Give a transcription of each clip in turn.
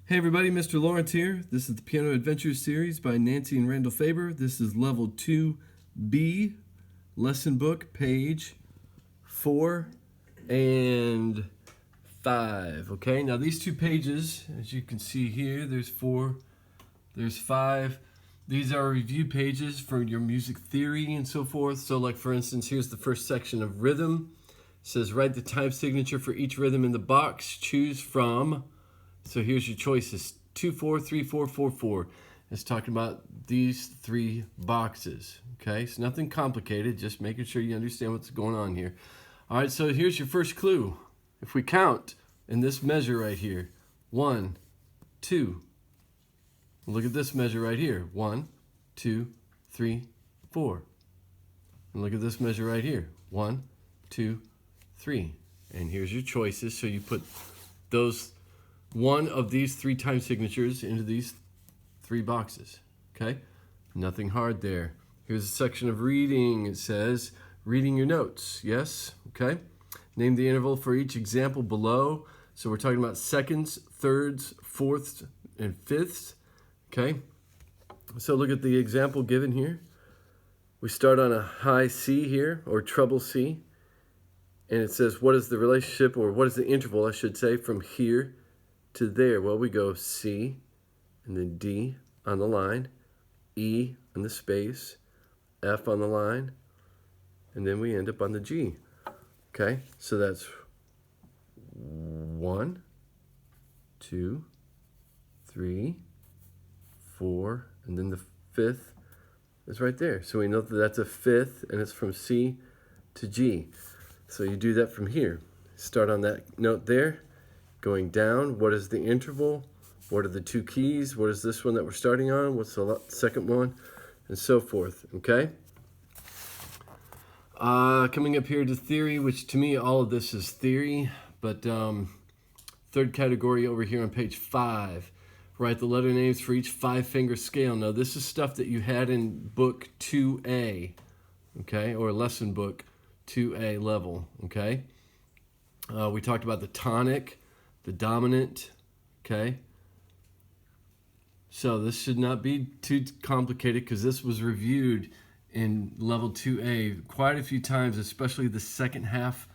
Hey everybody, Mr. Lawrence here. This is the Piano Adventures series by Nancy and Randall Faber. This is level 2B, lesson book, page 4 and 5. Okay, now these two pages, as you can see here, there's 4, there's 5. These are review pages for your music theory and so forth. So like for instance, here's the first section of rhythm. It says write the time signature for each rhythm in the box. Choose from... So here's your choices, 2-4, 3-4, 4-4. It's talking about these 3 boxes, okay? It's nothing complicated, just making sure you understand what's going on here. All right, so here's your first clue. If we count in this measure right here, 1, 2. Look at this measure right here, 1, 2, 3, 4. And look at this measure right here, 1, 2, 3. And here's your choices, so you put those... one of these 3 time signatures into these 3 boxes, okay? Nothing hard there. Here's a section of reading. It says, reading your notes, yes, okay? Name the interval for each example below. So we're talking about seconds, thirds, fourths, and fifths, okay? So look at the example given here. We start on a high C here, or treble C, and it says, what is the relationship, or what is the interval, I should say, from here to there? Well, we go C, and then D on the line, E on the space, F on the line, and then we end up on the G. Okay, so that's 1, 2, 3, 4, and then the 5th is right there. So we know that that's a 5th, and it's from C to G. So you do that from here. Start on that note there. Going down, what is the interval? What are the 2 keys? What is this one that we're starting on? What's the second one? And so forth, okay? Coming up here to theory, which to me, all of this is theory, but third category over here on page 5. Write the letter names for each 5-finger scale. Now, this is stuff that you had in book 2A, okay? Or lesson book 2A level, okay? We talked about the tonic, the dominant, okay? So this should not be too complicated because this was reviewed in level 2A quite a few times, especially the second half,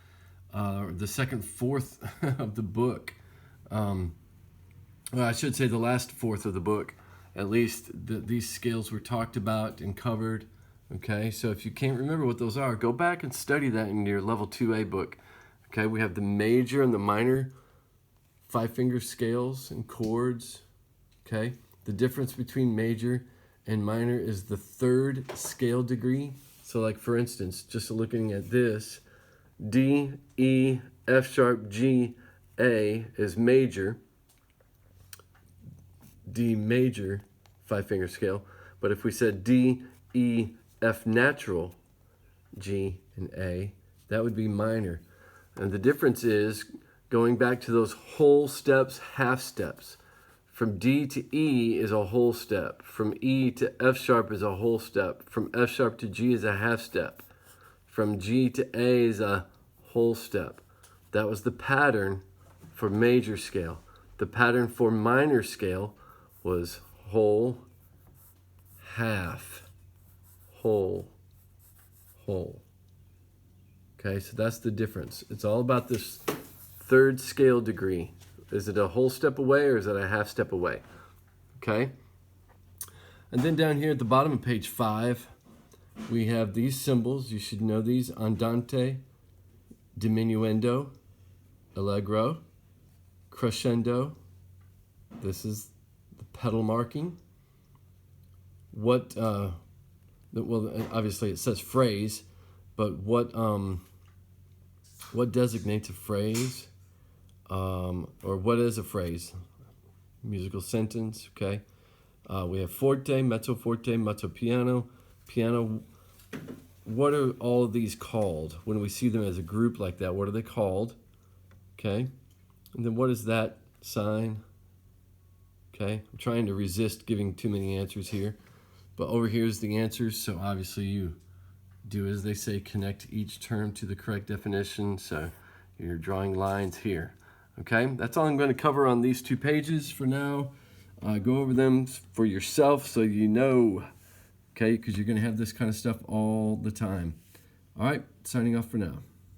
the second fourth of the book. Well, I should say the last fourth of the book. At least these scales were talked about and covered, okay? So if you can't remember what those are, go back and study that in your level 2A book. Okay, we have the major and the minor 5-finger scales and chords, okay? The difference between major and minor is the 3rd scale degree. So like for instance, just looking at this, D, E, F sharp, G, A is major, D major 5-finger scale. But if we said D, E, F natural, G, and A, that would be minor. And the difference is going back to those whole steps, half steps. From D to E is a whole step. From E to F sharp is a whole step. From F sharp to G is a half step. From G to A is a whole step. That was the pattern for major scale. The pattern for minor scale was whole, half, whole, whole. Okay, so that's the difference. It's all about this 3rd scale degree. Is it a whole step away or is it a half step away? Okay. And then down here at the bottom of page 5, we have these symbols. You should know these. Andante, diminuendo, allegro, crescendo. This is the pedal marking. What, well, obviously it says phrase, but what designates a phrase, or what is a phrase? Musical sentence, okay? We have forte, mezzo piano, piano. What are all of these called? When we see them as a group like that, what are they called? Okay? And then what is that sign? Okay? I'm trying to resist giving too many answers here. But over here is the answers, so obviously you do as they say, connect each term to the correct definition. So you're drawing lines here. Okay, that's all I'm going to cover on these 2 pages for now. Go over them for yourself so you know, okay, because you're going to have this kind of stuff all the time. All right, signing off for now.